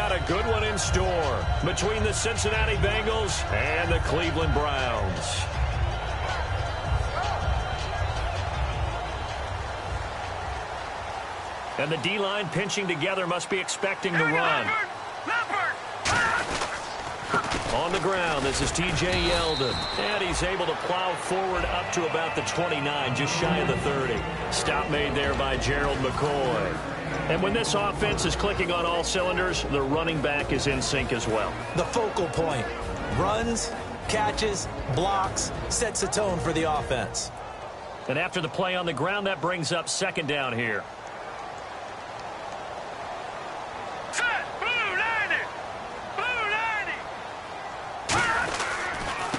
got a good one in store between the Cincinnati Bengals and the Cleveland Browns. And the D-line pinching together must be expecting the run. On the ground, this is T.J. Yeldon. And he's able to plow forward up to about the 29, just shy of the 30. Stop made there by Gerald McCoy. And when this offense is clicking on all cylinders, the running back is in sync as well. The focal point. Runs, catches, blocks, sets the tone for the offense. And after the play on the ground, that brings up second down here.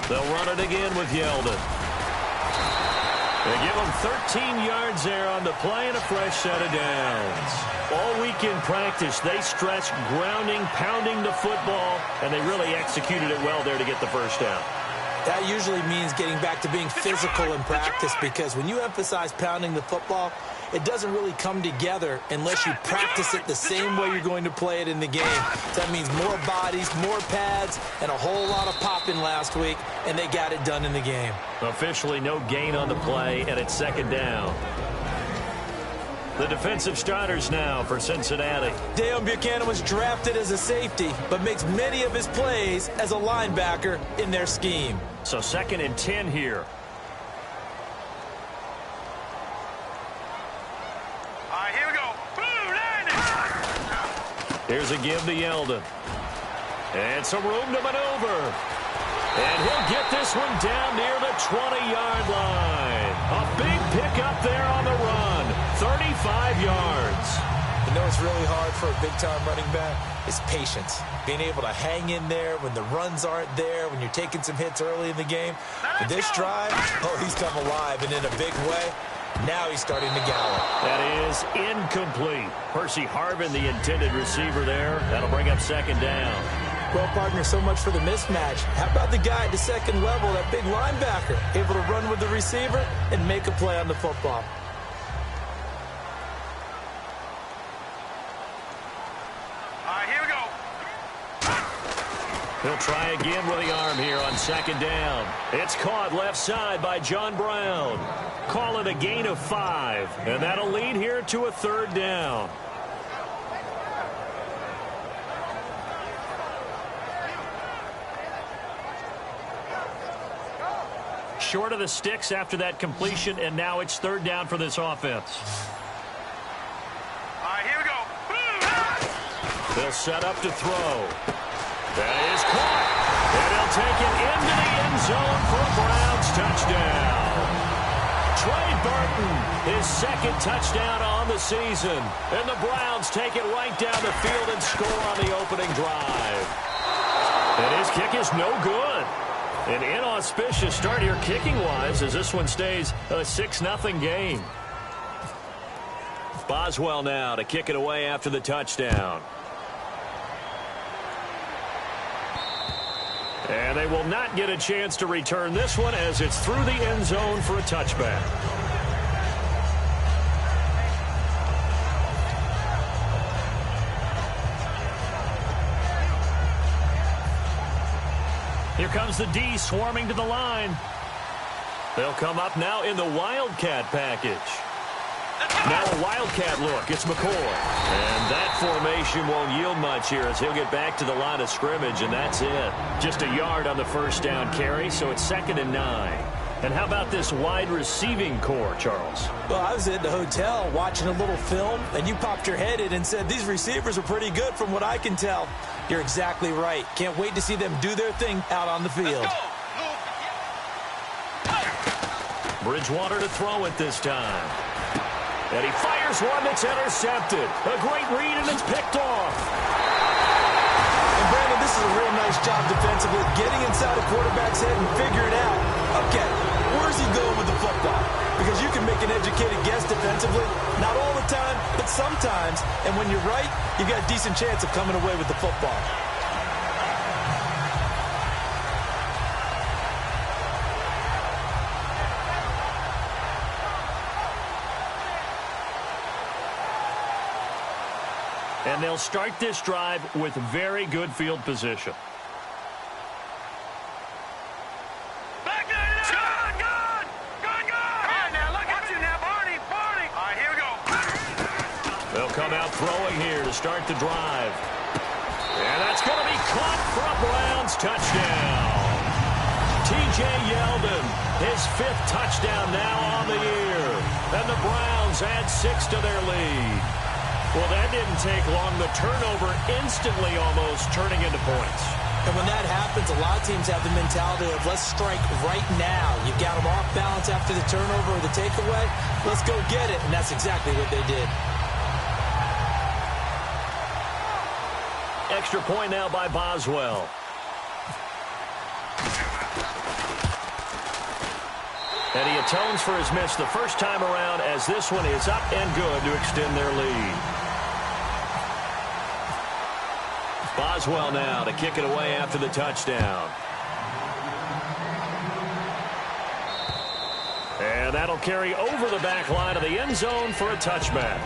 They'll run it again with Yeldon. They give him 13 yards there on the play and a fresh set of downs. All week in practice, they stressed grounding, pounding the football, and they really executed it well there to get the first down. That usually means getting back to being physical in practice, because when you emphasize pounding the football, it doesn't really come together unless you practice it the same way you're going to play it in the game. So that means more bodies, more pads, and a whole lot of popping last week, and they got it done in the game. Officially no gain on the play, and it's second down. The defensive starters now for Cincinnati. Deion Buchanan was drafted as a safety, but makes many of his plays as a linebacker in their scheme. So 2nd and 10 here. Here's a give to Yeldon. And some room to maneuver. And he'll get this one down near the 20-yard line. A big pickup there on the run. 35 yards. You know what's really hard for a big-time running back? Is patience. Being able to hang in there when the runs aren't there, when you're taking some hits early in the game. For this drive, oh, he's come alive, and in a big way. Now he's starting to gallop. That is incomplete. Percy Harvin, the intended receiver there. That'll bring up second down. Well, partner, so much for the mismatch. How about the guy at the second level, that big linebacker, able to run with the receiver and make a play on the football? All right, here we go. He'll try again with the arm here on second down. It's caught left side by John Brown. Call it a gain of 5, and that'll lead here to a third down. Short of the sticks after that completion, and now it's third down for this offense. All right, here we go. They'll set up to throw. That is caught. And he'll take it into the end zone for a Browns touchdown. Trey Burton, his second touchdown on the season. And the Browns take it right down the field and score on the opening drive. And his kick is no good. An inauspicious start here kicking-wise as this one stays a 6-0 game. Boswell now to kick it away after the touchdown. And they will not get a chance to return this one as it's through the end zone for a touchback. Here comes the D swarming to the line. They'll come up now in the Wildcat package. Now a Wildcat look. It's McCoy. And that formation won't yield much here as he'll get back to the line of scrimmage, and that's it. Just a yard on the first down carry, so it's 2nd and 9. And how about this wide receiving core, Charles? Well, I was at the hotel watching a little film, and you popped your head in and said, these receivers are pretty good from what I can tell. You're exactly right. Can't wait to see them do their thing out on the field. Bridgewater to throw it this time. And he fires one that's intercepted. A great read, and it's picked off. And, Brandon, this is a real nice job defensively, getting inside a quarterback's head and figuring out, okay, where's he going with the football? Because you can make an educated guess defensively, not all the time, but sometimes. And when you're right, you got a decent chance of coming away with the football. And they'll start this drive with very good field position. Back there, good! Good! All right, now, look at you now, Barney! All right, here we go. They'll come out throwing here to start the drive. And that's going to be caught for a Browns touchdown. T.J. Yeldon, his 5th touchdown now on the year. And the Browns add 6 to their lead. Well, that didn't take long. The turnover instantly almost turning into points. And when that happens, a lot of teams have the mentality of let's strike right now. You've got them off balance after the turnover or the takeaway. Let's go get it. And that's exactly what they did. Extra point now by Boswell. And he atones for his miss the first time around as this one is up and good to extend their lead. Boswell now to kick it away after the touchdown. And that'll carry over the back line of the end zone for a touchback.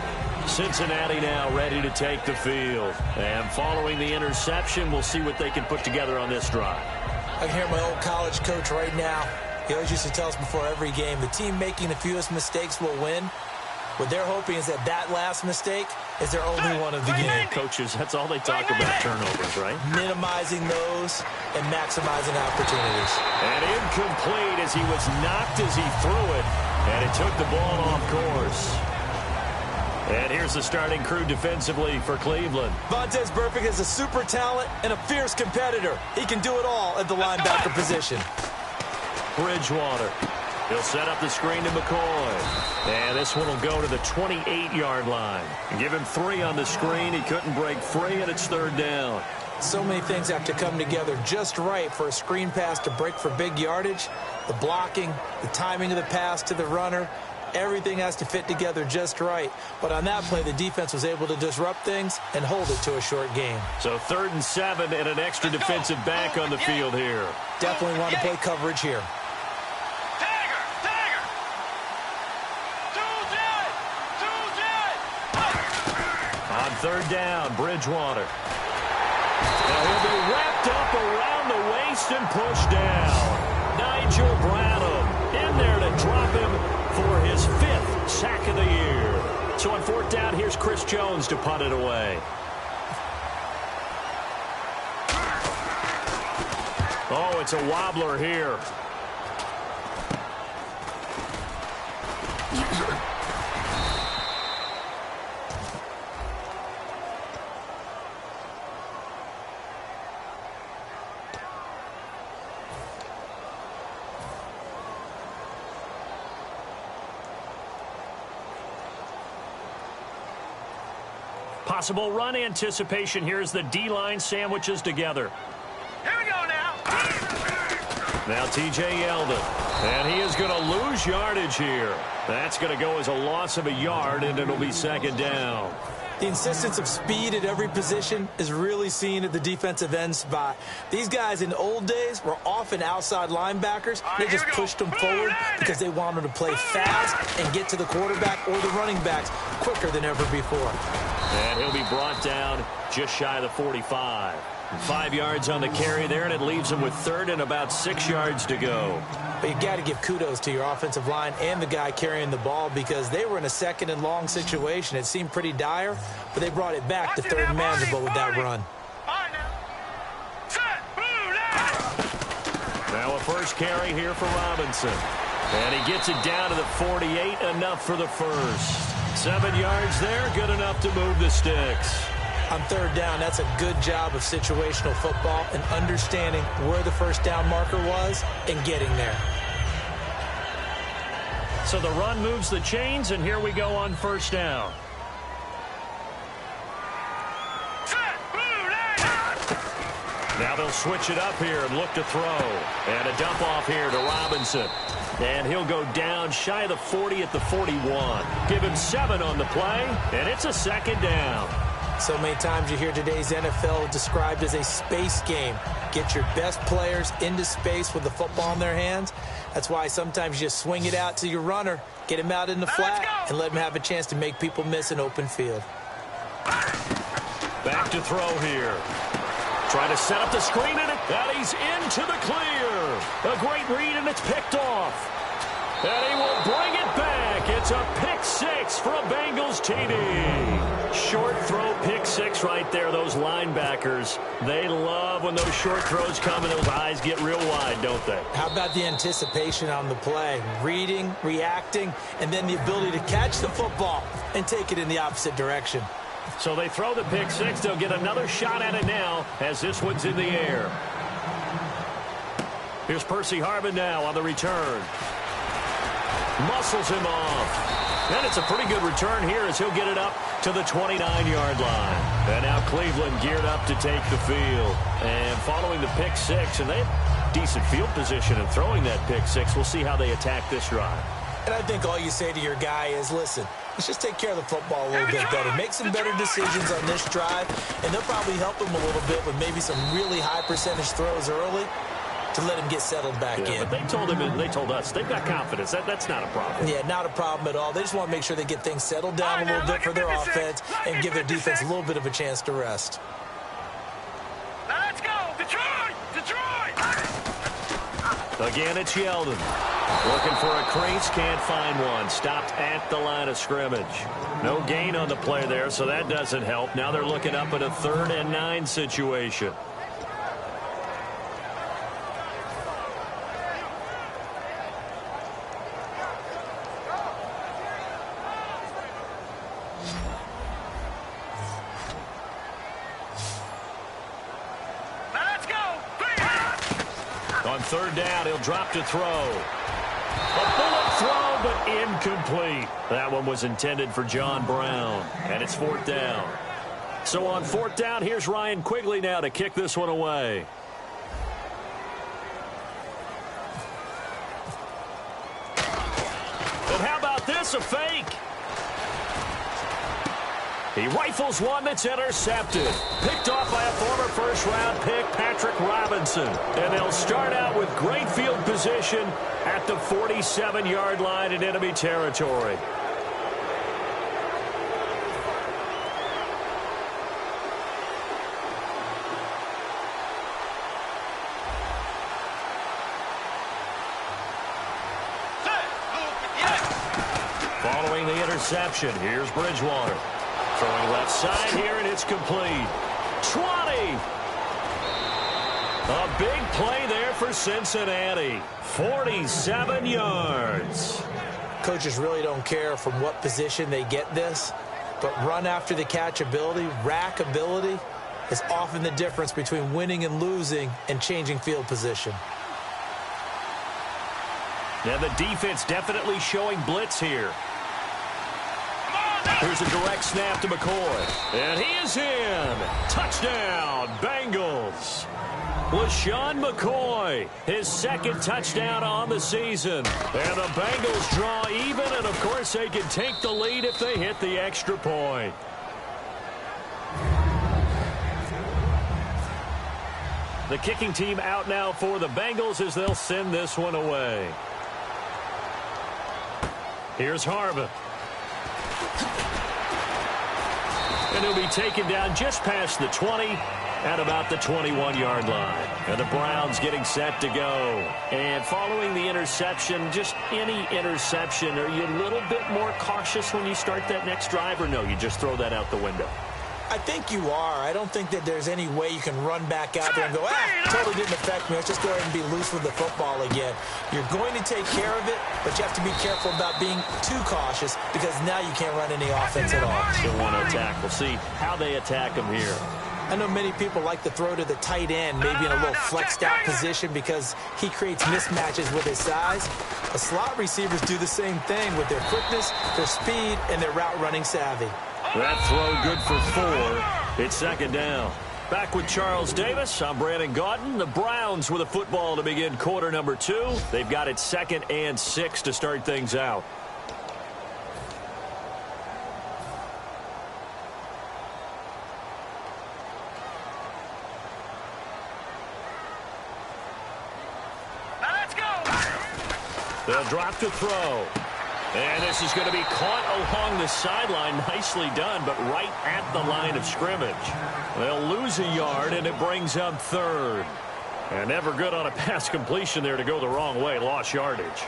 Cincinnati now ready to take the field. And following the interception, we'll see what they can put together on this drive. I can hear my old college coach right now. He always used to tell us before every game, the team making the fewest mistakes will win. What they're hoping is that that last mistake is their only one of the game. Coaches, that's all they talk about, turnovers, right? Minimizing those and maximizing opportunities. And incomplete as he was knocked as he threw it. And it took the ball off course. And here's the starting crew defensively for Cleveland. Vontaze Burfict is a super talent and a fierce competitor. He can do it all at the linebacker position. Bridgewater. He'll set up the screen to McCoy. And this one will go to the 28-yard line. Give him 3 on the screen. He couldn't break free, and it's 3rd down. So many things have to come together just right for a screen pass to break for big yardage. The blocking, the timing of the pass to the runner, everything has to fit together just right. But on that play, the defense was able to disrupt things and hold it to a short game. So 3rd and 7 and an extra defensive back on the field here. Definitely want to play coverage here. On 3rd down, Bridgewater. Now he'll be wrapped up around the waist and pushed down. Nigel Bradham in there to drop him for his 5th sack of the year. So on 4th down, here's Chris Jones to punt it away. Oh, it's a wobbler here. Possible run anticipation. Here's the D-line sandwiches together. Here we go now. Now T.J. Yeldon. And he is going to lose yardage here. That's going to go as a loss of a yard, and it'll be 2nd down. The insistence of speed at every position is really seen at the defensive end spot. These guys in the old days were often outside linebackers. They just pushed them forward because they wanted to play fast and get to the quarterback or the running backs quicker than ever before. And he'll be brought down just shy of the 45. 5 yards on the carry there, and it leaves him with 3rd and about 6 yards to go. But you got to give kudos to your offensive line and the guy carrying the ball because they were in a 2nd and long situation. It seemed pretty dire, but they brought it back to 3rd and manageable with that run. Now a first carry here for Robinson. And he gets it down to the 48, enough for the first. 7 yards there, good enough to move the sticks. On 3rd down, that's a good job of situational football and understanding where the first down marker was and getting there. So the run moves the chains, and here we go on 1st down. Now they'll switch it up here and look to throw. And a dump off here to Robinson. And he'll go down shy of the 40 at the 41. Give him 7 on the play, and it's a 2nd down. So many times you hear today's NFL described as a space game. Get your best players into space with the football in their hands. That's why sometimes you just swing it out to your runner, get him out in the flat, and let him have a chance to make people miss an open field. Back to throw here. Trying to set up the screen, and he's into the clear. A great read, and it's picked off. And he will bring it back. It's a pick six for a Bengals TD. Short throw pick six right there. Those linebackers, they love when those short throws come and those eyes get real wide, don't they? How about the anticipation on the play? Reading, reacting, and then the ability to catch the football and take it in the opposite direction. So they throw the pick six. They'll get another shot at it now as this one's in the air. Here's Percy Harvin now on the return. Muscles him off. And it's a pretty good return here as he'll get it up to the 29-yard line. And now Cleveland geared up to take the field. And following the pick six, and they have decent field position in throwing that pick six. We'll see how they attack this drive. And I think all you say to your guy is, listen, let's just take care of the football a little bit better. Make some better decisions on this drive, and they'll probably help him a little bit with maybe some really high percentage throws early to let him get settled back in. But they told us they've got confidence. That's not a problem. Yeah, not a problem at all. They just want to make sure they get things settled down a little bit for their offense and give their defense a little bit of a chance to rest. Let's go, Detroit! Detroit! Again, it's Yeldon. Looking for a crease, can't find one. Stopped at the line of scrimmage. No gain on the play there, so that doesn't help. Now they're looking up at a 3rd and 9 situation. On 3rd down, he'll drop to throw. A bullet throw, but incomplete. That one was intended for John Brown, and it's 4th down. So on 4th down, here's Ryan Quigley now to kick this one away. And how about this, a fake? He rifles one that's intercepted. Picked off by a former first-round pick, Patrick Robinson. And they'll start out with great field position at the 47-yard line in enemy territory. Following the interception, here's Bridgewater. Throwing left side here, and it's complete. 20! A big play there for Cincinnati. 47 yards. Coaches really don't care from what position they get this, but run after the catch ability, rack ability, is often the difference between winning and losing and changing field position. Now the defense definitely showing blitz here. Here's a direct snap to McCoy. And he is in. Touchdown, Bengals. LaShawn McCoy, his 2nd touchdown on the season. And the Bengals draw even, and of course they can take the lead if they hit the extra point. The kicking team out now for the Bengals as they'll send this one away. Here's Harvin. And he'll be taken down just past the 20 at about the 21-yard line. And the Browns getting set to go. And following the interception, just any interception, are you a little bit more cautious when you start that next drive, or no, you just throw that out the window? I think you are. I don't think that there's any way you can run back out there and go, totally didn't affect me. Let's just go ahead and be loose with the football again. You're going to take care of it, but you have to be careful about being too cautious because now you can't run any offense at all. Still want to attack. We'll see how they attack him here. I know many people like to throw to the tight end, maybe in a little flexed out position because he creates mismatches with his size. The slot receivers do the same thing with their quickness, their speed, and their route running savvy. That throw good for 4. It's 2nd down. Back with Charles Davis. I'm Brandon Gaudin. The Browns with a football to begin quarter number 2. They've got it 2nd and 6 to start things out. Let's go! They'll drop to throw. And this is going to be caught along the sideline. Nicely done, but right at the line of scrimmage. They'll lose a yard, and it brings up third. And never good on a pass completion there to go the wrong way. Lost yardage.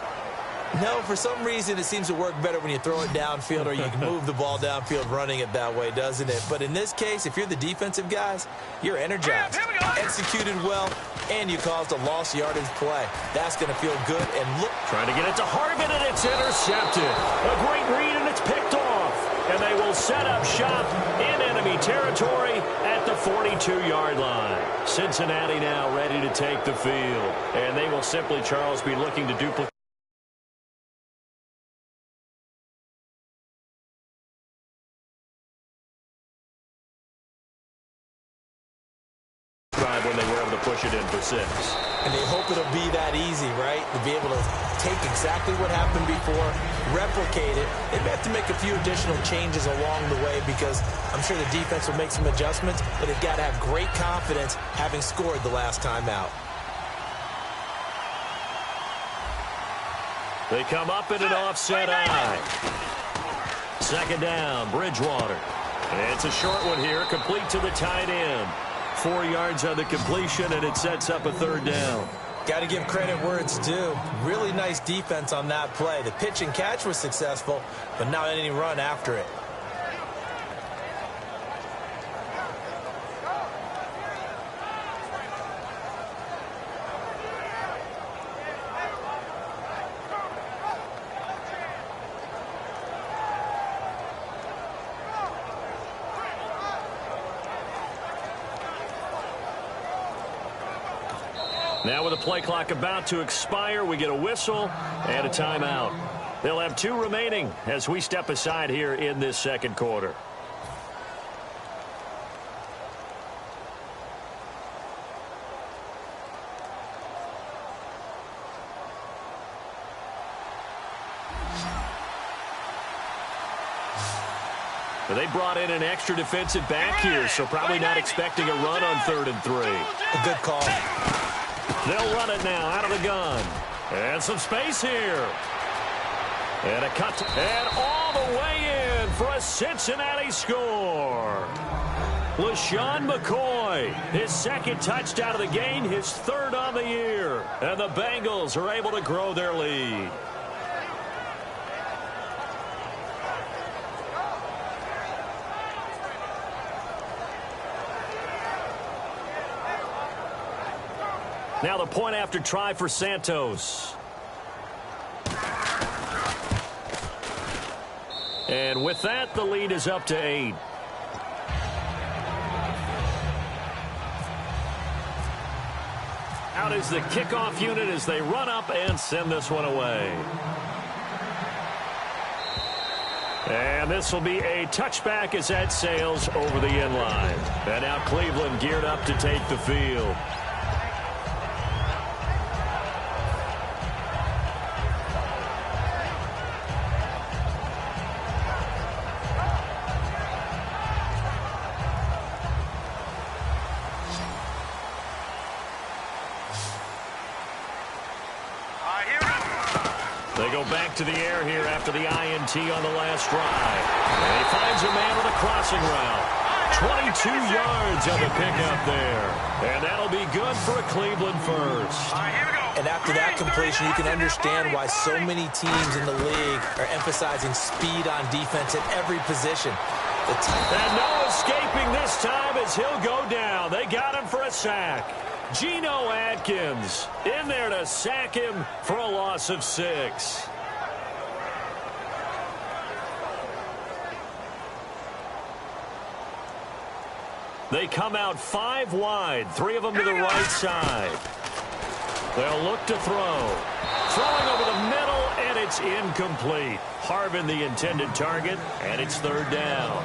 No, for some reason it seems to work better when you throw it downfield or you can move the ball downfield running it that way, doesn't it? But in this case, if you're the defensive guys, you're energized, executed well, and you caused a lost yardage play. That's going to feel good. And look. Trying to get it to Harvin, and it's intercepted. A great read, and it's picked off. And they will set up shop in enemy territory at the 42-yard line. Cincinnati now ready to take the field. And they will simply, Charles, be looking to duplicate when they were able to push it in for 6. And they hope it'll be that easy, right? To be able to take exactly what happened before, replicate it. They may have to make a few additional changes along the way because I'm sure the defense will make some adjustments, but they've got to have great confidence having scored the last time out. They come up in an offset eye. Second down, Bridgewater. And it's a short one here, complete to the tight end. 4 yards on the completion, and it sets up a third down. Got to give credit where it's due. Really nice defense on that play. The pitch and catch was successful, but not any run after it. Now with the play clock about to expire, we get a whistle and a timeout. They'll have 2 remaining as we step aside here in this second quarter. They brought in an extra defensive back here, so probably not expecting a run on 3rd and 3. A good call. They'll run it now out of the gun. And some space here. And a cut. And all the way in for a Cincinnati score. LaShawn McCoy, his 2nd touchdown of the game, his 3rd on the year. And the Bengals are able to grow their lead. Now the point after try for Santos. And with that, the lead is up to 8. Out is the kickoff unit as they run up and send this one away. And this will be a touchback as that sails over the end line. And now Cleveland geared up to take the field. They go back to the air here after the INT on the last drive. And he finds a man with a crossing route. 22 yards on the pickup there. And that'll be good for a Cleveland first. And after that completion, you can understand why so many teams in the league are emphasizing speed on defense at every position. And no escaping this time as he'll go down. They got him for a sack. Geno Atkins in there to sack him for a loss of 6. They come out 5 wide, 3 of them to the right side. They'll look to throw. Throwing over the middle, and it's incomplete. Harvin the intended target, and it's 3rd down.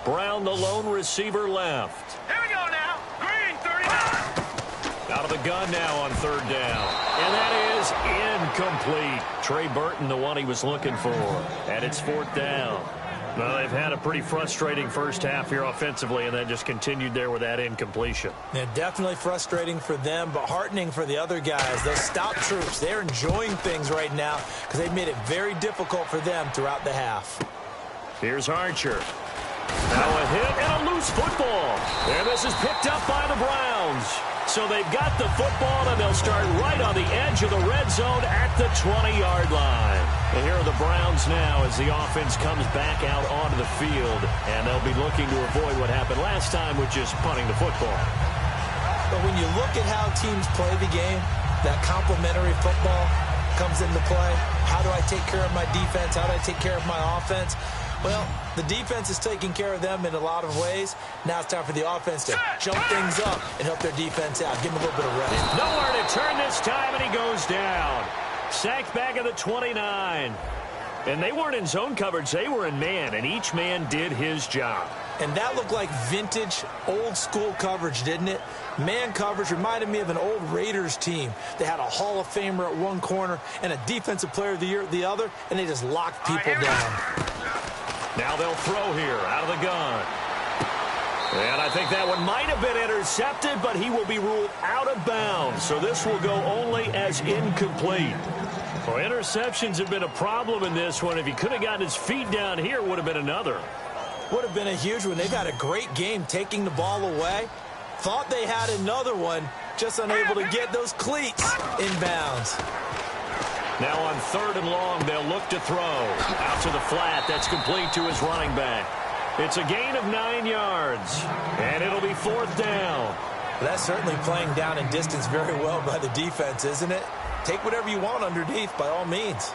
Brown, the lone receiver, left. Here we go now. Green, 39. Out of the gun now on 3rd down. And that is incomplete. Trey Burton, the one he was looking for. And it's 4th down. Well, they've had a pretty frustrating first half here offensively, and then just continued there with that incompletion. Yeah, definitely frustrating for them, but heartening for the other guys. Those stout troops, they're enjoying things right now because they've made it very difficult for them throughout the half. Here's Archer. Now a hit and a loose football. And this is picked up by the Browns. So they've got the football, and they'll start right on the edge of the red zone at the 20-yard line. And here are the Browns now as the offense comes back out onto the field. And they'll be looking to avoid what happened last time, which is punting the football. But when you look at how teams play the game, that complementary football comes into play. How do I take care of my defense? How do I take care of my offense? Well, the defense is taking care of them in a lot of ways. Now it's time for the offense to jump things up and help their defense out. Give them a little bit of rest. Nowhere to turn this time, and he goes down. Sacked back at the 29. And they weren't in zone coverage. They were in man, and each man did his job. And that looked like vintage, old-school coverage, didn't it? Man coverage reminded me of an old Raiders team. They had a Hall of Famer at one corner and a Defensive Player of the Year at the other, and they just locked people down. Now they'll throw here out of the gun. And I think that one might have been intercepted, but he will be ruled out of bounds. So this will go only as incomplete. Well, interceptions have been a problem in this one. If he could have gotten his feet down here, it would have been another. Would have been a huge one. They've had a great game taking the ball away. Thought they had another one, just unable to get those cleats in bounds. Now on 3rd and long, they'll look to throw. Out to the flat. That's complete to his running back. It's a gain of 9 yards. And it'll be 4th down. That's certainly playing down in distance very well by the defense, isn't it? Take whatever you want underneath, by all means.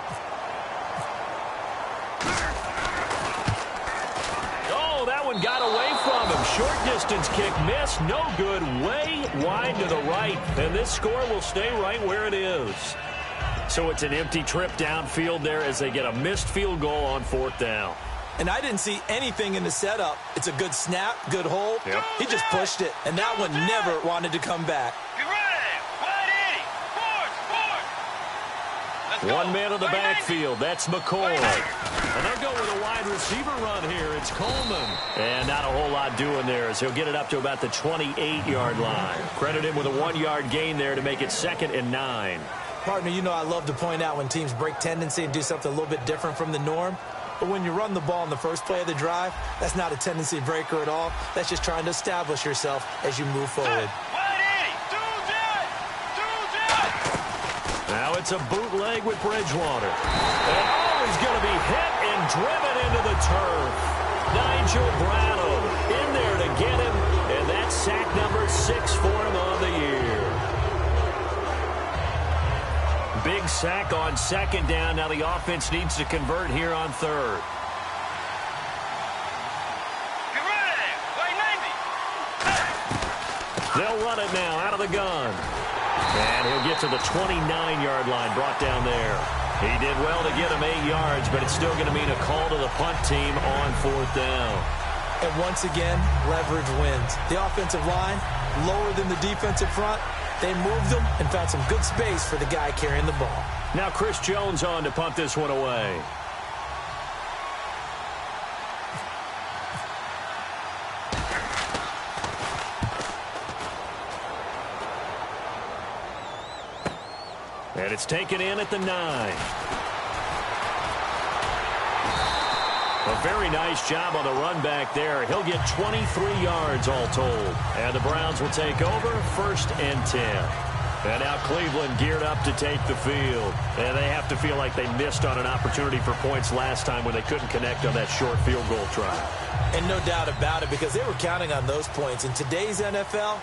Oh, that one got away from him. Short distance kick missed. No good. Way wide to the right. And this score will stay right where it is. So it's an empty trip downfield there as they get a missed field goal on 4th down. And I didn't see anything in the setup. It's a good snap, good hold. Yep. He just pushed it, and that one never wanted to come back. Get ready. 180. 1 man in the backfield. That's McCoy. And they'll go with a wide receiver run here. It's Coleman. And not a whole lot doing there as he'll get it up to about the 28-yard line. Credit him with a 1-yard gain there to make it 2nd and 9. Partner, you know I love to point out when teams break tendency and do something a little bit different from the norm. But when you run the ball in the first play of the drive, that's not a tendency breaker at all. That's just trying to establish yourself as you move forward. 180. Now it's a bootleg with Bridgewater. And he's going to be hit and driven into the turf. Nigel Bradham in there to get him. And that's sack number 6 for him on the year. Big sack on 2nd down. Now the offense needs to convert here on 3rd. Get ready. 90. They'll run it now out of the gun. And he'll get to the 29-yard line, brought down there. He did well to get him 8 yards, but it's still going to mean a call to the punt team on 4th down. And once again, leverage wins. The offensive line, lower than the defensive front. They moved them and found some good space for the guy carrying the ball. Now Chris Jones on to punt this one away. And it's taken in at the 9. A very nice job on the run back there. He'll get 23 yards all told. And the Browns will take over 1st and 10. And now Cleveland geared up to take the field. And they have to feel like they missed on an opportunity for points last time when they couldn't connect on that short field goal try. And no doubt about it, because they were counting on those points. In today's NFL,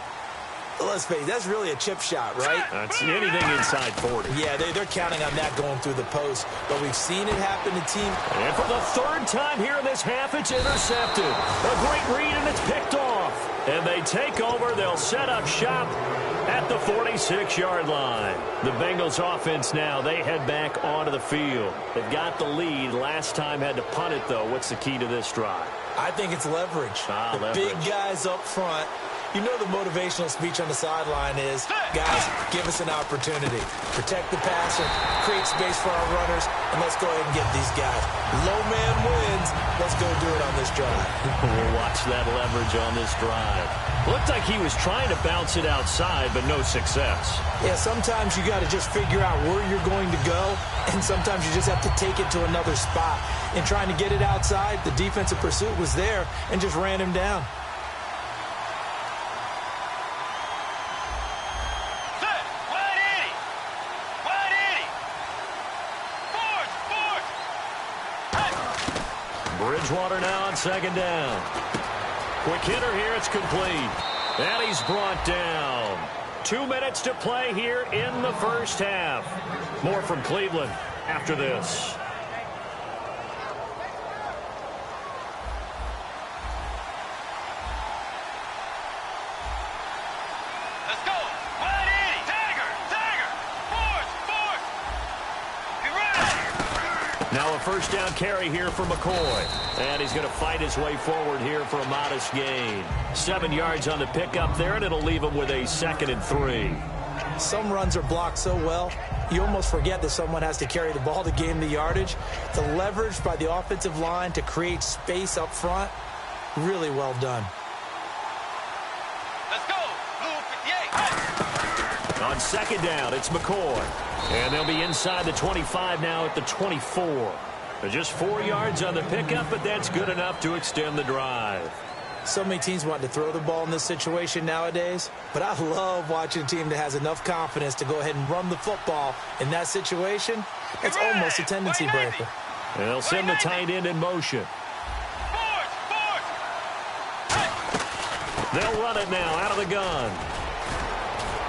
let's face it, that's really a chip shot, right? That's anything inside 40. Yeah, they're counting on that going through the post. But we've seen it happen to teams. And for the 3rd time here in this half, it's intercepted. A great read, and it's picked off. And they take over. They'll set up shop at the 46-yard line. The Bengals offense now, they head back onto the field. They've got the lead. Last time had to punt it, though. What's the key to this drive? I think it's leverage. The leverage. Big guys up front You know the motivational speech on the sideline is, guys, give us an opportunity. Protect the passer, create space for our runners, and let's go ahead and get these guys. Low man wins. Let's go do it on this drive. We'll watch that leverage on this drive. Looked like he was trying to bounce it outside, but no success. Yeah, sometimes you got to just figure out where you're going to go, and sometimes you just have to take it to another spot. In trying to get it outside, the defensive pursuit was there and just ran him down. Bridgewater now on second down. Quick hitter here, it's complete. And he's brought down. 2 minutes to play here in the first half. More from Cleveland after this. Let's go. Wide 80. Tiger. Force. Be ready. Now a first down carry here for McCoy. And he's going to fight his way forward here for a modest gain. 7 yards on the pickup there, and it'll leave him with a 2nd and 3. Some runs are blocked so well, you almost forget that someone has to carry the ball to gain the yardage. The leverage by the offensive line to create space up front, really well done. Let's go. Blue 58. On second down, it's McCoy. And they'll be inside the 25 now at the 24. Just 4 yards on the pickup, but that's good enough to extend the drive. So many teams want to throw the ball in this situation nowadays, but I love watching a team that has enough confidence to go ahead and run the football in that situation. It's almost a tendency breaker. And they'll send the tight end in motion. Force. They'll run it now out of the gun.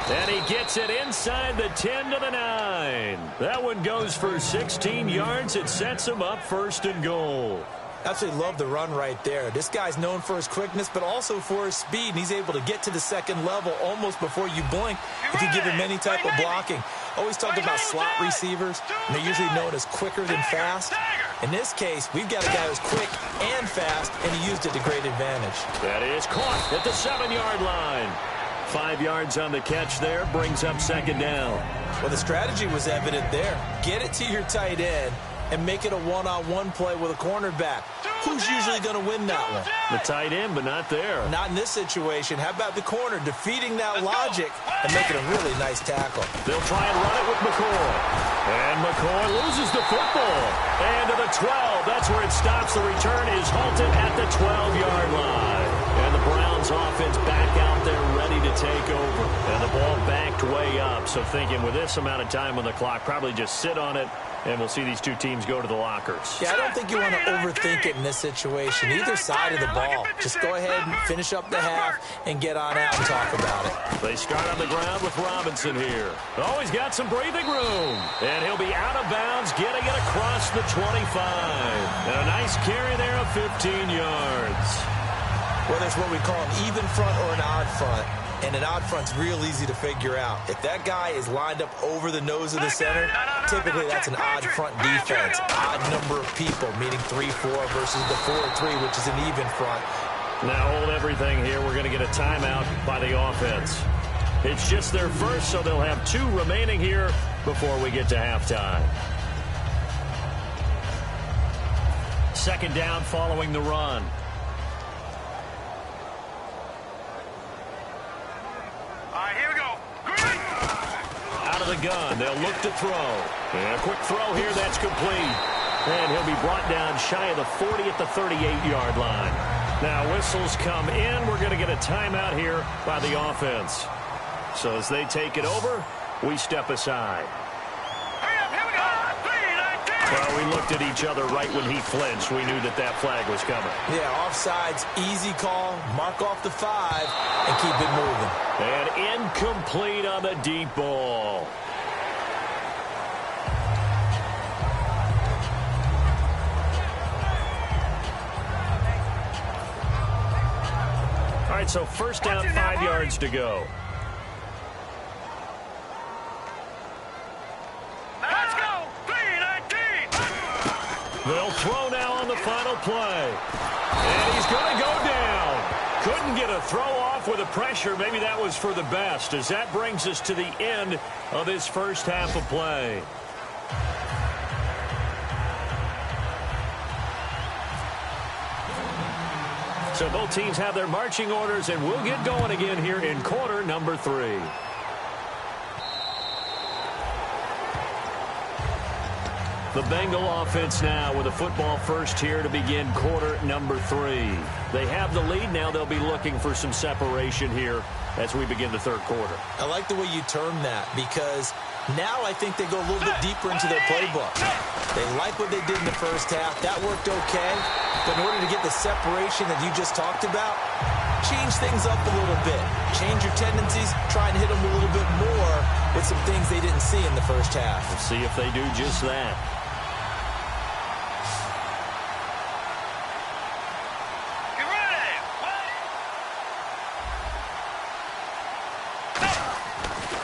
And he gets it inside the 10 to the 9. That one goes for 16 yards. It sets him up 1st and goal. Absolutely love the run right there. This guy's known for his quickness, but also for his speed. And he's able to get to the second level almost before you blink if you give him any type of blocking. Always talk about slot receivers, and they're usually known as quicker than fast. In this case, we've got a guy who's quick and fast, and he used it to great advantage. That is caught at the 7-yard line. 5 yards on the catch there, brings up second down. Well, the strategy was evident there. Get it to your tight end and make it a one-on-one play with a cornerback. Who's usually going to win that one? The tight end, but not there. Not in this situation. How about the corner defeating that logic and making a really nice tackle? They'll try and run it with McCoy. And McCoy loses the football. And to the 12. That's where it stops. The return is halted at the 12-yard line. And the Browns offense back out there ready to take over. And the ball backed way up. So thinking with this amount of time on the clock, probably just sit on it. And we'll see these two teams go to the lockers. Yeah, I don't think you want to overthink it in this situation. Either side of the ball. Just go ahead and finish up the half and get on out and talk about it. They start on the ground with Robinson here. Oh, he's got some breathing room. And he'll be out of bounds, getting it across the 25. And a nice carry there of 15 yards. Whether it's what we call an even front or an odd front. And an odd front's real easy to figure out. If that guy is lined up over the nose of the center, typically that's an odd front defense. Odd number of people, meaning 3-4 versus the 4-3, which is an even front. Now hold everything here. We're going to get a timeout by the offense. It's just their first, so they'll have 2 remaining here before we get to halftime. Second down following the run. Out of the gun, they'll look to throw. And a quick throw here, that's complete. And he'll be brought down shy of the 40 at the 38-yard line. Now whistles come in. We're going to get a timeout here by the offense. So as they take it over, we step aside. Well, we looked at each other right when he flinched. We knew that that flag was coming. Yeah, offsides, easy call, mark off the 5, and keep it moving. And incomplete on the deep ball. All right, so first down, 5 yards to go. They'll throw now on the final play. And he's going to go down. Couldn't get a throw off with the pressure. Maybe that was for the best, as that brings us to the end of this first half of play. So both teams have their marching orders, and we'll get going again here in quarter number 3. The Bengal offense now with a football first here to begin quarter number 3. They have the lead now. They'll be looking for some separation here as we begin the third quarter. I like the way you term that, because now I think they go a little bit deeper into their playbook. They like what they did in the first half. That worked okay. But in order to get the separation that you just talked about, change things up a little bit. Change your tendencies. Try and hit them a little bit more with some things they didn't see in the first half. We'll see if they do just that.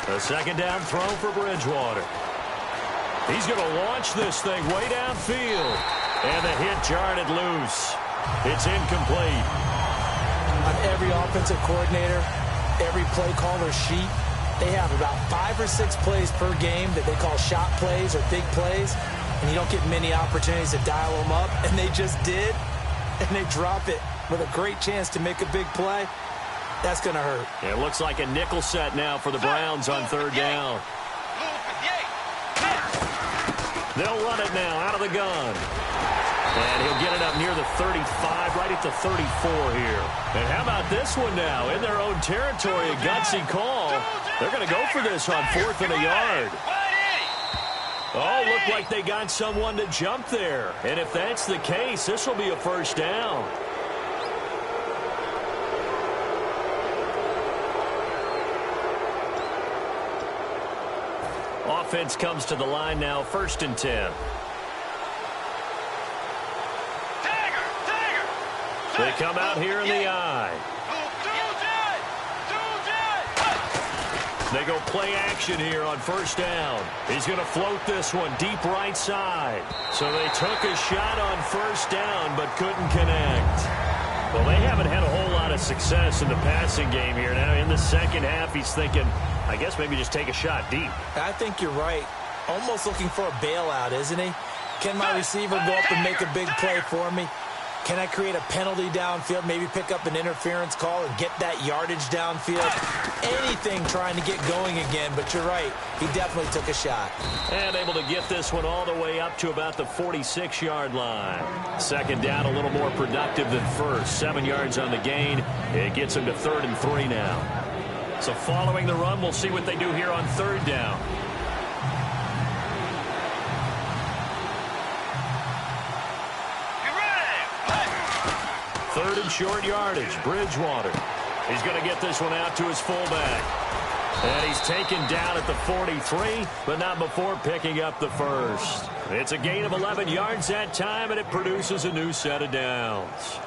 A second down throw for Bridgewater. He's going to launch this thing way downfield. And the hit jarred it loose. It's incomplete. On every offensive coordinator, every play caller sheet, they have about 5 or 6 plays per game that they call shot plays or big plays. And you don't get many opportunities to dial them up. And they just did. And they drop it with a great chance to make a big play. That's going to hurt. Yeah, it looks like a nickel set now for the Browns on third down. They'll run it now out of the gun. And he'll get it up near the 35, right at the 34 here. And how about this one now? In their own territory, a gutsy call. They're going to go for this on 4th and a yard. Oh, looked like they got someone to jump there. And if that's the case, this will be a first down. Offense comes to the line now, 1st and 10. They come out here in the eye. They go play action here on 1st down. He's going to float this one deep right side. So they took a shot on 1st down but couldn't connect. Well, they haven't had a whole lot of success in the passing game here. Now in the second half, he's thinking, I guess maybe just take a shot deep. I think you're right. Almost looking for a bailout, isn't he? Can my receiver go up and make a big play for me? Can I create a penalty downfield, maybe pick up an interference call and get that yardage downfield? Anything trying to get going again, but you're right. He definitely took a shot. And able to get this one all the way up to about the 46-yard line. Second down, a little more productive than first. 7 yards on the gain. It gets him to 3rd and 3 now. So following the run, we'll see what they do here on 3rd down. Third and short yardage, Bridgewater. He's going to get this one out to his fullback. And he's taken down at the 43, but not before picking up the first. It's a gain of 11 yards that time, and it produces a new set of downs.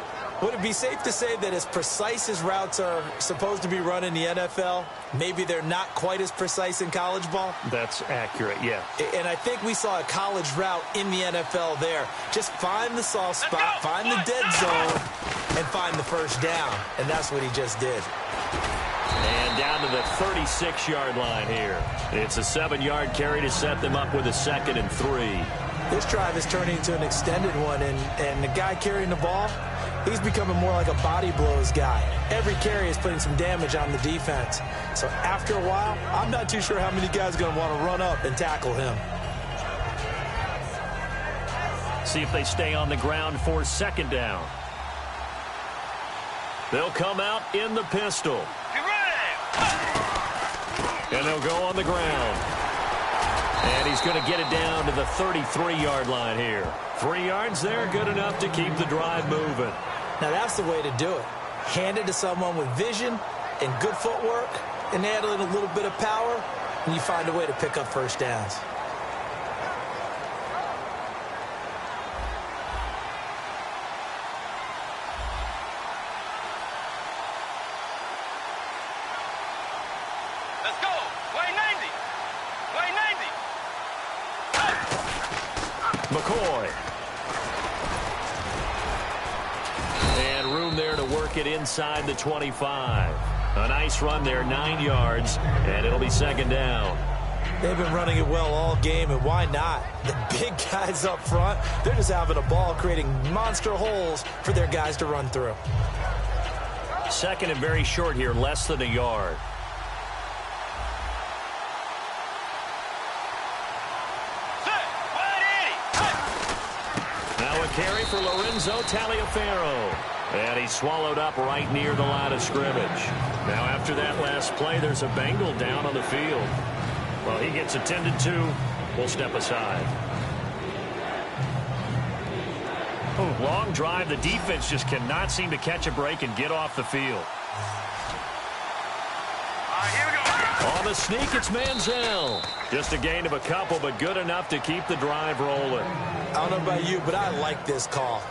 Would it be safe to say that as precise as routes are supposed to be run in the NFL, maybe they're not quite as precise in college ball? That's accurate, yeah. And I think we saw a college route in the NFL there. Just find the soft spot, find the dead zone, and find the first down. And that's what he just did. And down to the 36-yard line here. It's a 7-yard carry to set them up with a 2nd and 3. This drive is turning into an extended one, and the guy carrying the ball, he's becoming more like a body blows guy. Every carry is putting some damage on the defense. So after a while, I'm not too sure how many guys are going to want to run up and tackle him. See if they stay on the ground for 2nd down. They'll come out in the pistol. And they'll go on the ground. And he's going to get it down to the 33-yard line here. 3 yards there, good enough to keep the drive moving. Now that's the way to do it. Hand it to someone with vision and good footwork, and add in a little bit of power, and you find a way to pick up first downs. Let's go. Way 90. Way 90. McCoy. And room there to work work it inside the 25. A nice run there, 9 yards, and it'll be second down. They've been running it well all game, and why not? The big guys up front, they're just having a ball, creating monster holes for their guys to run through. Second and very short here, less than a yard. Now a carry for Lorenzo Taliaferro. And he's swallowed up right near the line of scrimmage. Now after that last play, there's a Bengal down on the field. Well, he gets attended to. We'll step aside. Long drive. The defense just cannot seem to catch a break and get off the field. Here we go. On the sneak, it's Manziel. Just a gain of a couple, but good enough to keep the drive rolling. I don't know about you, but I like this call.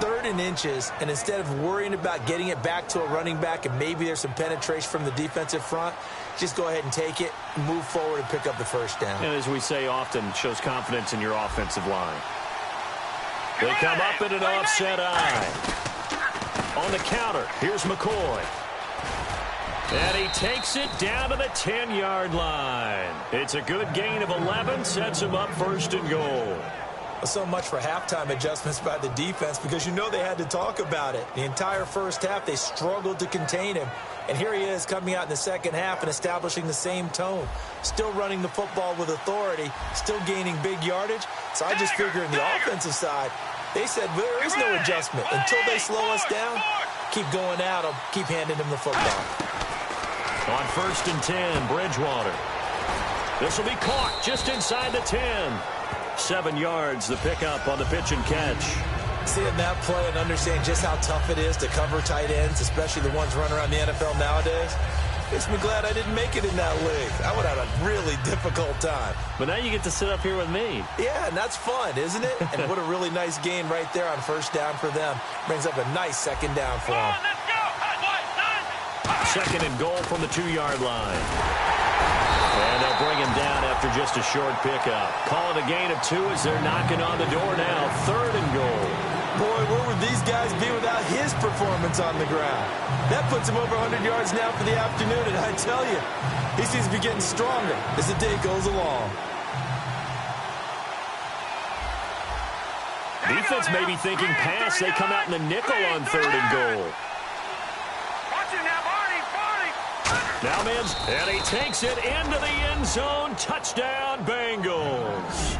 3rd and inches, and instead of worrying about getting it back to a running back and maybe there's some penetration from the defensive front, just go ahead and take it, move forward, and pick up the first down. And as we say often, shows confidence in your offensive line. They come up in an offset eye. On the counter, here's McCoy. And he takes it down to the 10-yard line. It's a good gain of 11, sets him up 1st and goal. So much for halftime adjustments by the defense, because you know they had to talk about it. The entire first half, they struggled to contain him. And here he is coming out in the second half and establishing the same tone. Still running the football with authority, still gaining big yardage. So I just figure in the offensive side, they said there is no adjustment. Until they slow us down, keep going at them, keep handing them the football. On 1st and 10, Bridgewater. This will be caught just inside the 10. 7 yards, the pickup on the pitch and catch. Seeing that play and understanding just how tough it is to cover tight ends, especially the ones running around the NFL nowadays, makes me glad I didn't make it in that league. I would have had a really difficult time. But now you get to sit up here with me. Yeah, and that's fun, isn't it? And what a really nice gain right there on 1st down for them. Brings up a nice 2nd down for them. Let's go. 2nd and goal from the 2-yard line. And they'll bring him down after just a short pickup. Call it a gain of 2 as they're knocking on the door now. 3rd and goal. Boy, where would these guys be without his performance on the ground? That puts him over 100 yards now for the afternoon, and I tell you, he seems to be getting stronger as the day goes along. Defense may be thinking pass. They come out in the nickel on 3rd and goal. Now Mims, and he takes it into the end zone. Touchdown, Bengals.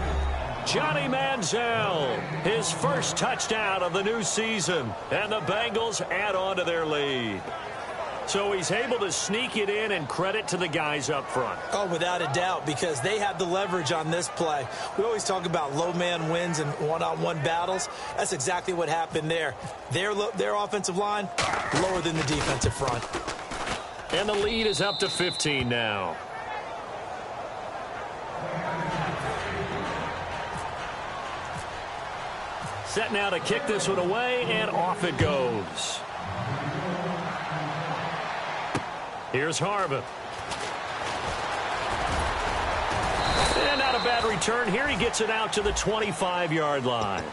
Johnny Manziel, his first touchdown of the new season, and the Bengals add on to their lead. So he's able to sneak it in, and credit to the guys up front. Oh, without a doubt, because they had the leverage on this play. We always talk about low man wins and one-on-one battles. That's exactly what happened there. Their offensive line, lower than the defensive front. And the lead is up to 15 now. Set now to kick this one away, and off it goes. Here's Harvin. And not a bad return here. He gets it out to the 25-yard line.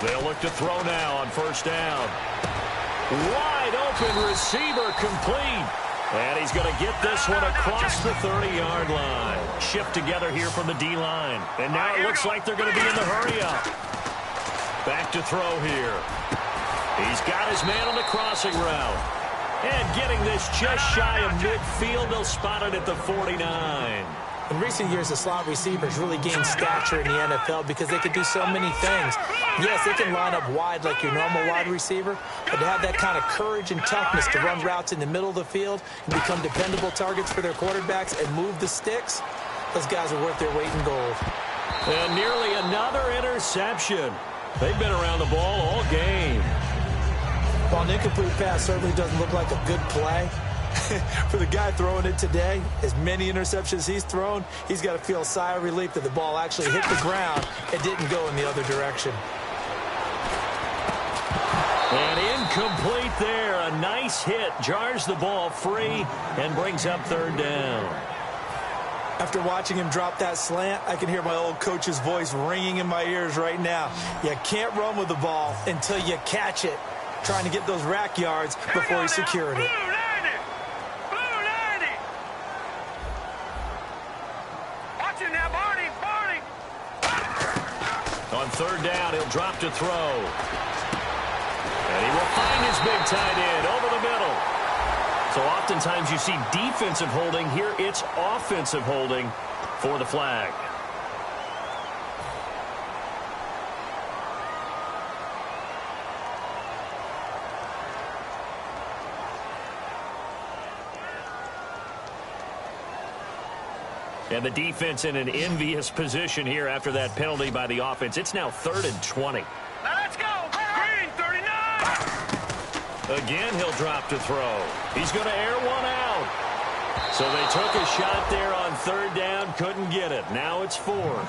They'll look to throw now on 1st down. Wide open receiver complete. And he's going to get this one across the 30-yard line. Shift together here from the D-line. And now it looks like they're going to be in the hurry-up. Back to throw here. He's got his man on the crossing route. And getting this just shy of midfield, they'll spot it at the 49. In recent years, the slot receivers really gained stature in the NFL because they could do so many things. Yes, they can line up wide like your normal wide receiver, but to have that kind of courage and toughness to run routes in the middle of the field and become dependable targets for their quarterbacks and move the sticks, those guys are worth their weight in gold. And nearly another interception. They've been around the ball all game. While an incomplete pass certainly doesn't look like a good play, For the guy throwing it today, as many interceptions he's thrown, he's got to feel a sigh of relief that the ball actually hit the ground and didn't go in the other direction. And incomplete there. A nice hit. Jars the ball free and brings up third down. After watching him drop that slant, I can hear my old coach's voice ringing in my ears right now. You can't run with the ball until you catch it. Trying to get those rack yards before he secured it. On third down, he'll drop to throw. And he will find his big tight end over the middle. So oftentimes you see defensive holding. Here it's offensive holding for the flag. And the defense in an envious position here after that penalty by the offense. It's now 3rd and 20. Now let's go. Green, 39. Again, he'll drop to throw. He's going to air one out. So they took a shot there on third down, couldn't get it. Now it's 4th.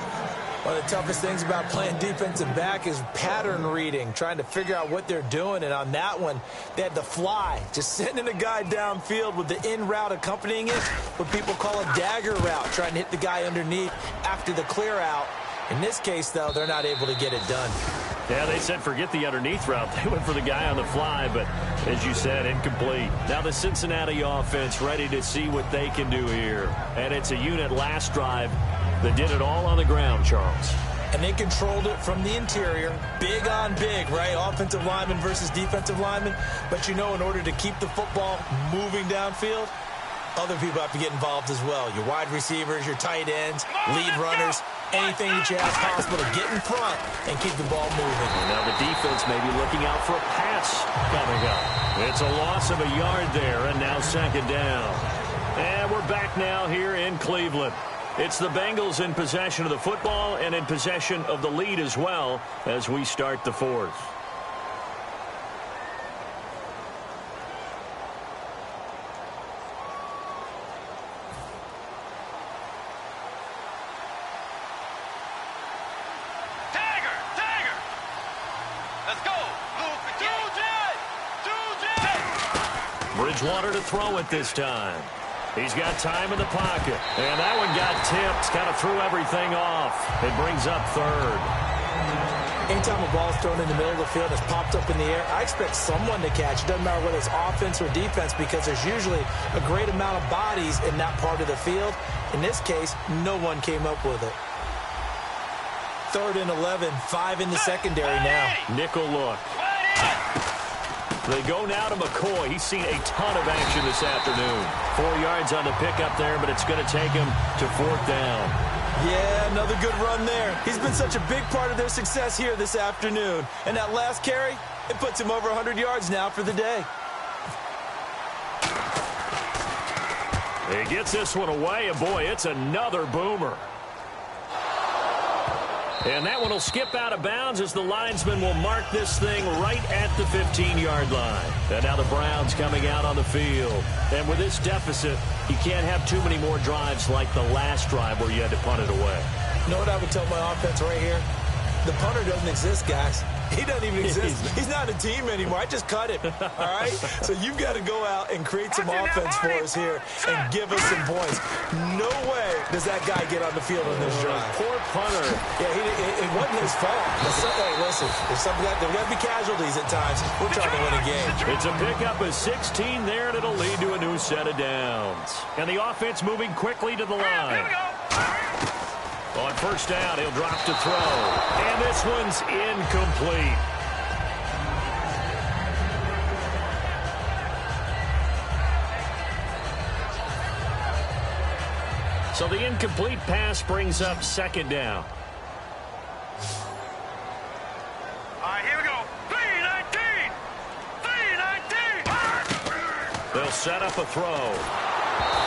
One of the toughest things about playing defensive back is pattern reading, trying to figure out what they're doing. And on that one, they had the fly, just sending a guy downfield with the in route accompanying it, what people call a dagger route, trying to hit the guy underneath after the clear out. In this case, though, they're not able to get it done. Yeah, they said forget the underneath route. They went for the guy on the fly, but as you said, incomplete. Now the Cincinnati offense ready to see what they can do here. And it's a unit last drive that did it all on the ground, Charles. And they controlled it from the interior. Big on big, right? Offensive lineman versus defensive lineman. But you know, in order to keep the football moving downfield, other people have to get involved as well. Your wide receivers, your tight ends, lead runners, anything that you have possible to get in front and keep the ball moving. And now the defense may be looking out for a pass coming up. It's a loss of a yard there, and now 2nd down. And we're back now here in Cleveland. It's the Bengals in possession of the football and in possession of the lead as well as we start the 4th. Bridgewater to throw it this time. He's got time in the pocket. And that one got tipped. Kind of threw everything off. It brings up 3rd. Anytime a ball's thrown in the middle of the field, it's popped up in the air, I expect someone to catch. It doesn't matter whether it's offense or defense because there's usually a great amount of bodies in that part of the field. In this case, no one came up with it. 3rd and 11, 5 in the secondary now. Nickel look. They go now to McCoy. He's seen a ton of action this afternoon. 4 yards on the pickup there, but it's going to take him to 4th down. Yeah, another good run there. He's been such a big part of their success here this afternoon. And that last carry, it puts him over 100 yards now for the day. He gets this one away, and boy, it's another boomer. And that one will skip out of bounds as the linesman will mark this thing right at the 15-yard line. And now the Browns coming out on the field. And with this deficit, you can't have too many more drives like the last drive where you had to punt it away. You know what I would tell my offense right here? The punter doesn't exist, guys. He doesn't even exist. He's not a team anymore. I just cut him, all right? So you've got to go out and create some offense for us here and give us some points. No way does that guy get on the field on this drive. Poor punter. Yeah, it wasn't his fault. Hey, listen, there's got to be casualties at times. We're trying to win a game. It's a pickup of 16 there, and it'll lead to a new set of downs. And the offense moving quickly to the line. Here we go. On 1st down, he'll drop to throw. And this one's incomplete. So the incomplete pass brings up 2nd down. All right, here we go. 3-19. 3-19. They'll set up a throw.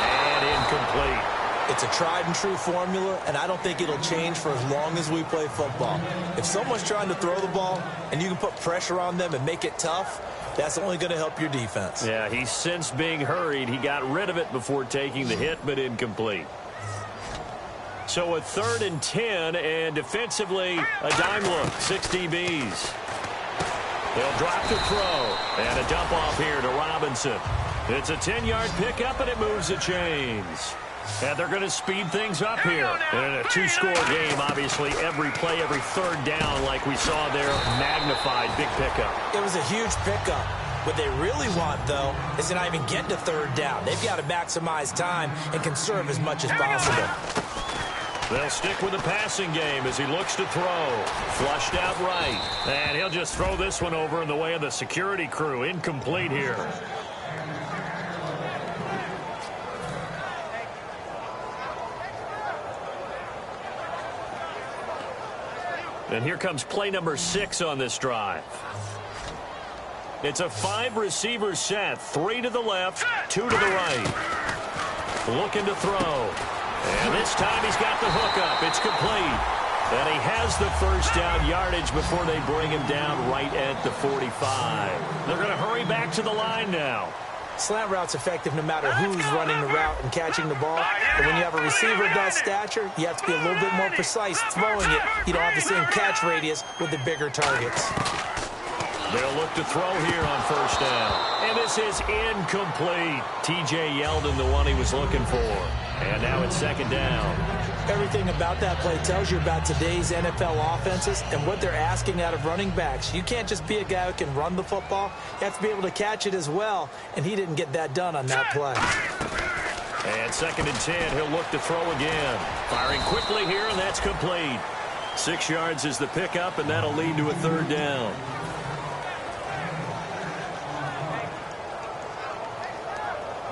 And incomplete. It's a tried-and-true formula, and I don't think it'll change for as long as we play football. If someone's trying to throw the ball and you can put pressure on them and make it tough, That's only going to help your defense. Yeah, he sensed being hurried. He got rid of it before taking the hit, but incomplete. So a 3rd and 10, and defensively, a dime look, 6 DBs. They'll drop to throw, and a dump off here to Robinson. It's a 10-yard pickup, and it moves the chains. And they're going to speed things up here. And in a 2-score game, obviously, every play, every 3rd down, like we saw there, magnified, big pickup. It was a huge pickup. What they really want, though, is to not even get to 3rd down. They've got to maximize time and conserve as much as possible. They'll stick with the passing game as he looks to throw. Flushed out right. And he'll just throw this one over in the way of the security crew. Incomplete here. And here comes play number 6 on this drive. It's a 5-receiver set. 3 to the left, 2 to the right. Looking to throw. And this time he's got the hook up. It's complete. And he has the first down yardage before they bring him down right at the 45. They're going to hurry back to the line now. Slant route's effective no matter who's running the route and catching the ball. But when you have a receiver of that stature, you have to be a little bit more precise throwing it. You don't have the same catch radius with the bigger targets. They'll look to throw here on first down. And this is incomplete. TJ Yeldon, the one he was looking for. And now it's 2nd down. Everything about that play tells you about today's NFL offenses and what they're asking out of running backs. You can't just be a guy who can run the football. You have to be able to catch it as well, and he didn't get that done on that play. And 2nd and 10, he'll look to throw again. Firing quickly here, and that's complete. 6 yards is the pickup, and that'll lead to a 3rd down.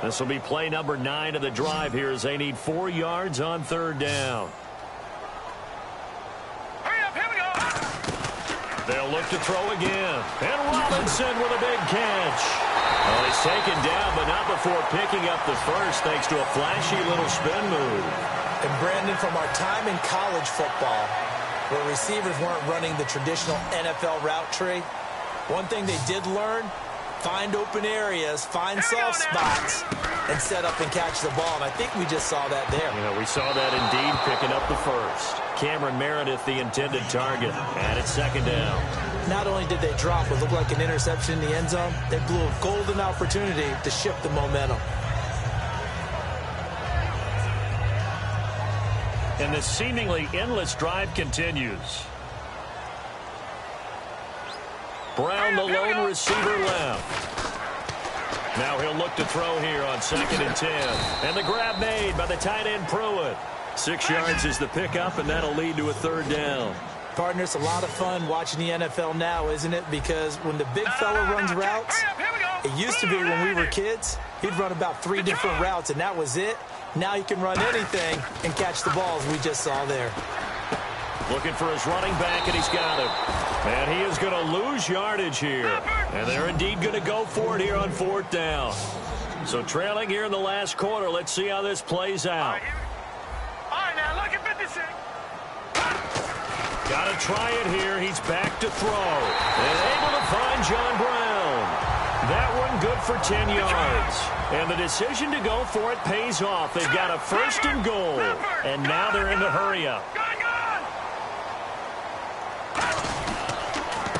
This will be play number 9 of the drive here as they need 4 yards on 3rd down. Hurry up, here we go. They'll look to throw again. And Robinson with a big catch. Oh, he's taken down, but not before picking up the first thanks to a flashy little spin move. And Brandon, from our time in college football, where receivers weren't running the traditional NFL route tree, one thing they did learn: find open areas, find soft spots, and set up and catch the ball. And I think we just saw that there. Yeah, we saw that indeed, picking up the first. Cameron Meredith, the intended target, and it's 2nd down. Not only did they drop what looked like an interception in the end zone, they blew a golden opportunity to shift the momentum. And the seemingly endless drive continues. Brown, the lone receiver, left. Now he'll look to throw here on 2nd and 10. And the grab made by the tight end Pruitt. 6 yards is the pickup, and that'll lead to a 3rd down. Partner, it's a lot of fun watching the NFL now, isn't it? Because when the big fella runs routes, it used to be when we were kids, he'd run about 3 different routes, and that was it. Now he can run anything and catch the balls we just saw there. Looking for his running back, and he's got him. And he is going to lose yardage here. And they're indeed going to go for it here on 4th down. So trailing here in the last quarter. Let's see how this plays out. All right, now look at 56. Got to try it here. He's back to throw. And able to find John Brown. That one good for 10 yards. And the decision to go for it pays off. They've got a 1st and goal. And now they're in the hurry-up.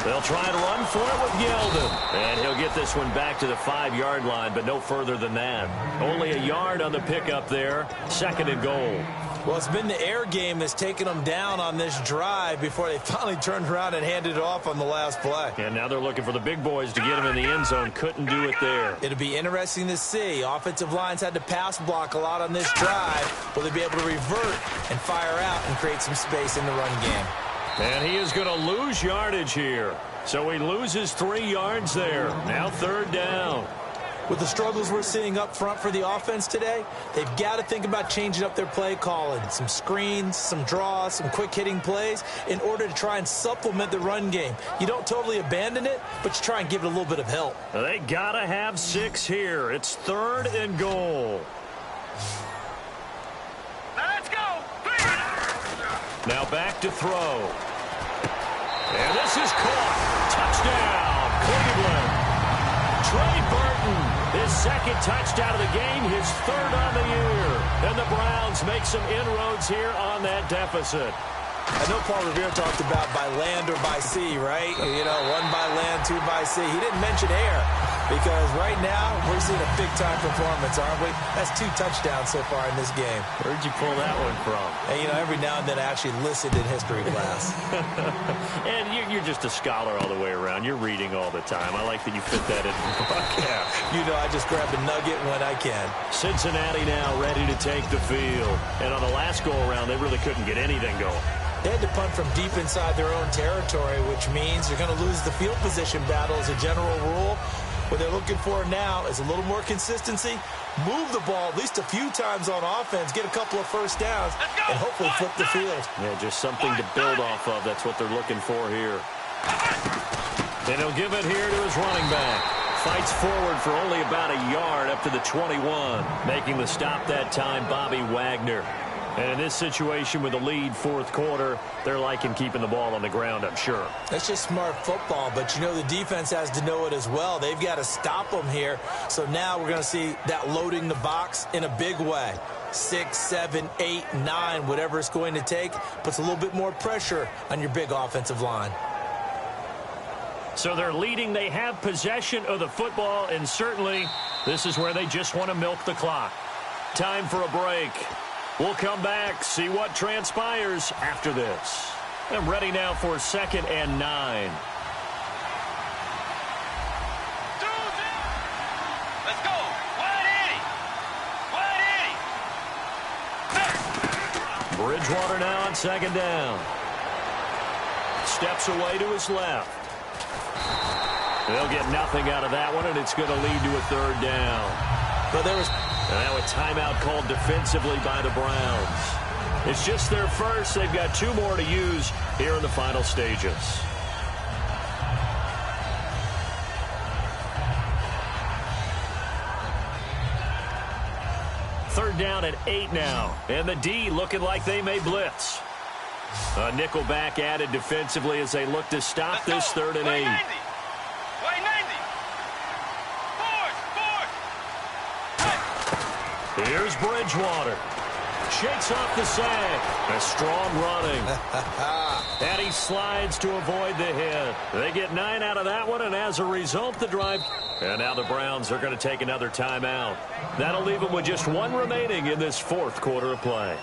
They'll try to run for it with Yeldon. And he'll get this one back to the 5-yard line, but no further than that. Only a yard on the pickup there. 2nd and goal. Well, it's been the air game that's taken them down on this drive before they finally turned around and handed it off on the last play. And now they're looking for the big boys to get him in the end zone. Couldn't do it there. It'll be interesting to see. Offensive lines had to pass block a lot on this drive. Will they be able to revert and fire out and create some space in the run game? And he is going to lose yardage here. So he loses 3 yards there. Now 3rd down. With the struggles we're seeing up front for the offense today, they've got to think about changing up their play calling. Some screens, some draws, some quick-hitting plays in order to try and supplement the run game. You don't totally abandon it, but you try and give it a little bit of help. They got to have 6 here. It's 3rd and goal. Now let's go. Now back to throw. And this is caught. Touchdown, Cleveland. Trey Burton, his second touchdown of the game, his third on the year. And the Browns make some inroads here on that deficit. I know Paul Revere talked about by land or by sea, right? You know, one by land, two by sea. He didn't mention air because right now we're seeing a big-time performance, aren't we? That's 2 touchdowns so far in this game. Where'd you pull that one from? And, you know, every now and then I actually listened in history class. And you're just a scholar all the way around. You're reading all the time. I like that you fit that in the broadcast. You know, I just grab a nugget when I can. Cincinnati now ready to take the field. And on the last go-around, they really couldn't get anything going. They had to punt from deep inside their own territory, which means you're going to lose the field position battle as a general rule. What they're looking for now is a little more consistency, move the ball at least a few times on offense, get a couple of first downs, and hopefully flip the field. Yeah, just something to build off of. That's what they're looking for here. And he'll give it here to his running back. Fights forward for only about a yard up to the 21. Making the stop that time, Bobby Wagner. And in this situation with the lead fourth quarter, they're liking keeping the ball on the ground, I'm sure. That's just smart football, but you know the defense has to know it as well. They've got to stop them here. So now we're going to see that loading the box in a big way. 6, 7, 8, 9, whatever it's going to take, puts a little bit more pressure on your big offensive line. So they're leading. They have possession of the football, and certainly this is where they just want to milk the clock. Time for a break. We'll come back, see what transpires after this. I'm ready now for 2nd and 9. Let's go. 180. 180. Bridgewater now on 2nd down. Steps away to his left. They'll get nothing out of that one, and it's going to lead to a 3rd down. But there was... And now a timeout called defensively by the Browns. It's just their first. They've got 2 more to use here in the final stages. Third down at 8 now. And the D looking like they may blitz. A nickel back added defensively as they look to stop this 3rd and 8. Here's Bridgewater. Shakes off the sack. A strong running. And he slides to avoid the hit. They get 9 out of that one, and as a result, the drive. And now the Browns are going to take another timeout. That'll leave them with just 1 remaining in this 4th quarter of play.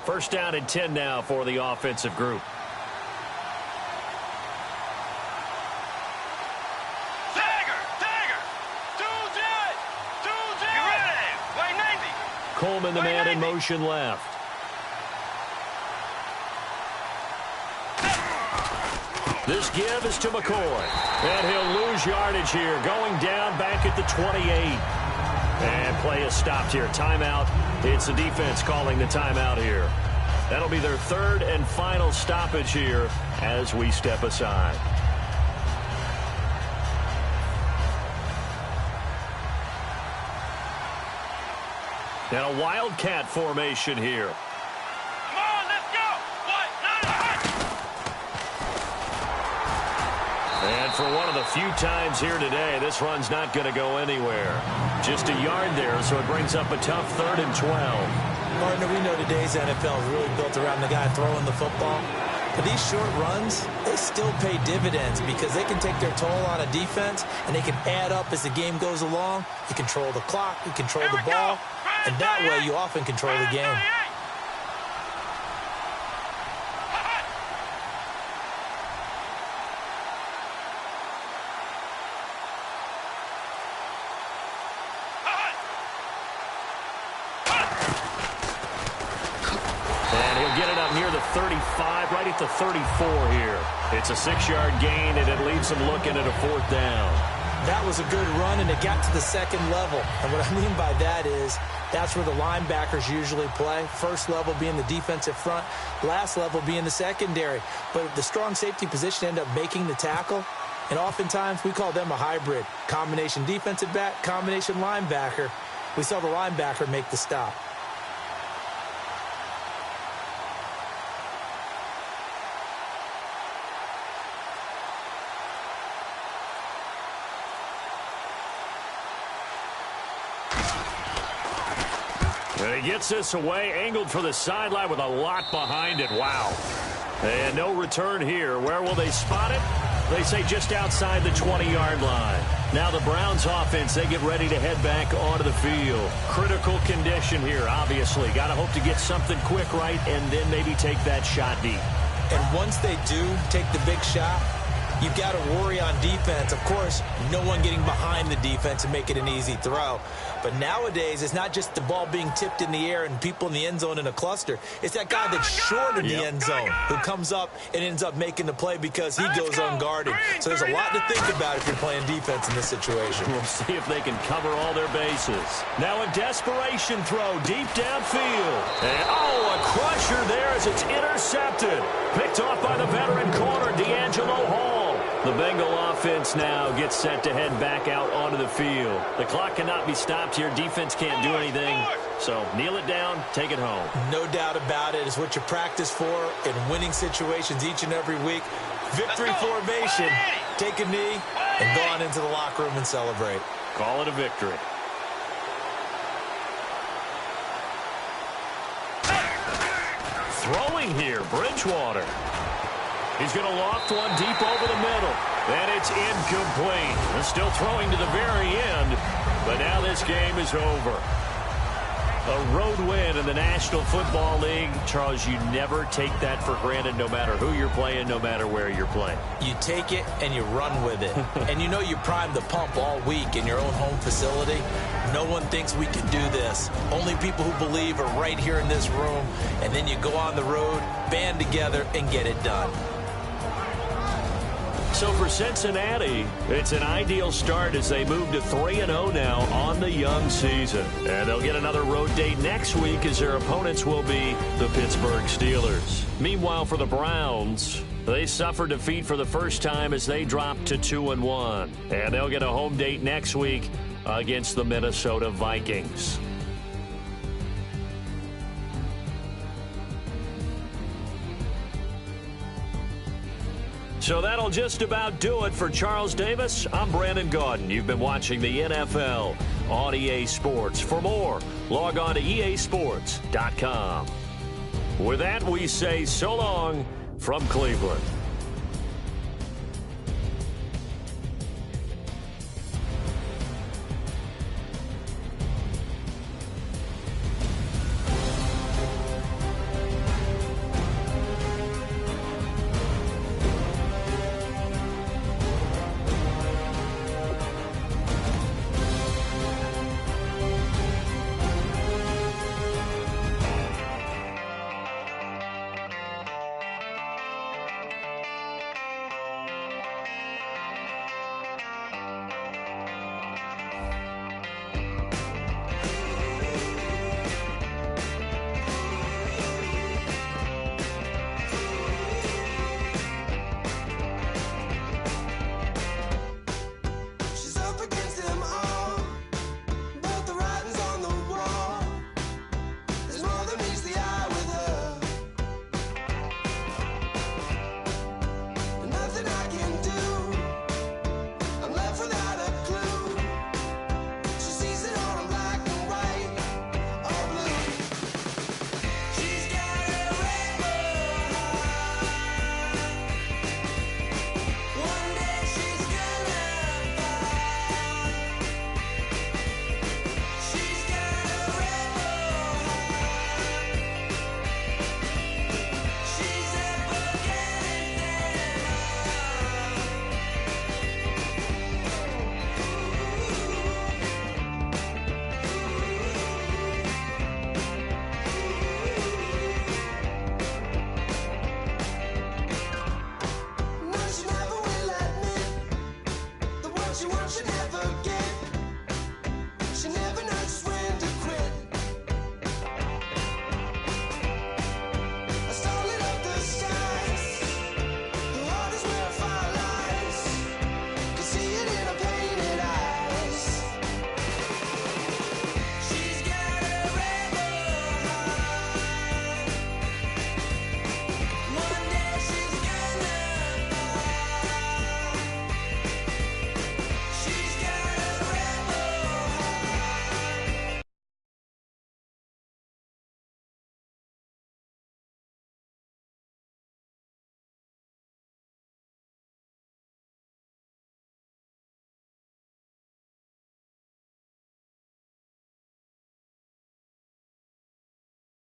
First down and 10 now for the offensive group. Coleman, the man in motion left. This give is to McCoy. And he'll lose yardage here. Going down back at the 28. And play is stopped here. Timeout. It's the defense calling the timeout here. That'll be their 3rd and final stoppage here as we step aside. And a wildcat formation here. Come on, let's go. 1, 9. And for one of the few times here today, this run's not going to go anywhere. Just a yard there, so it brings up a tough 3rd and 12. Partner, we know today's NFL is really built around the guy throwing the football. But these short runs, they still pay dividends because they can take their toll on a defense, and they can add up as the game goes along. You control the clock, you control the ball, and that way you often control the game. Get it up near the 35, right at the 34 here. It's a 6-yard gain, and it leaves them looking at a 4th down. That was a good run, and it got to the 2nd level. And what I mean by that is that's where the linebackers usually play. First level being the defensive front, last level being the secondary. But the strong safety position ended up making the tackle, and oftentimes we call them a hybrid. Combination defensive back, combination linebacker. We saw the linebacker make the stop. And he gets this away, angled for the sideline with a lot behind it. Wow. And no return here. Where will they spot it? They say just outside the 20-yard line. Now the Browns offense, they get ready to head back onto the field. Critical condition here, obviously. Got to hope to get something quick right and then maybe take that shot deep. And once they do take the big shot, you've got to worry on defense. Of course, no one getting behind the defense and make it an easy throw. But nowadays, it's not just the ball being tipped in the air and people in the end zone in a cluster. It's that guy that's short in the end zone who comes up and ends up making the play because he goes unguarded. So there's a lot to think about if you're playing defense in this situation. We'll see if they can cover all their bases. Now a desperation throw deep downfield. And, a crusher there as it's intercepted. Picked off by the veteran corner, D'Angelo Hall. The Bengal offense now gets set to head back out onto the field. The clock cannot be stopped here. Defense can't do anything. So kneel it down, take it home. No doubt about it. It's what you practice for in winning situations each and every week. Victory formation. Take a knee and go on into the locker room and celebrate. Call it a victory. Throwing here, Bridgewater. He's going to loft one deep over the middle. And it's incomplete. They're still throwing to the very end. But now this game is over. A road win in the National Football League. Charles, you never take that for granted no matter who you're playing, no matter where you're playing. You take it and you run with it. And you know you primed the pump all week in your own home facility. No one thinks we can do this. Only people who believe are right here in this room. And then you go on the road, band together, and get it done. So for Cincinnati, it's an ideal start as they move to 3-0 now on the young season. And they'll get another road date next week as their opponents will be the Pittsburgh Steelers. Meanwhile, for the Browns, they suffered defeat for the first time as they dropped to 2-1. And they'll get a home date next week against the Minnesota Vikings. So that'll just about do it for Charles Davis. I'm Brandon Gaudin. You've been watching the NFL on EA Sports. For more, log on to easports.com. With that, we say so long from Cleveland.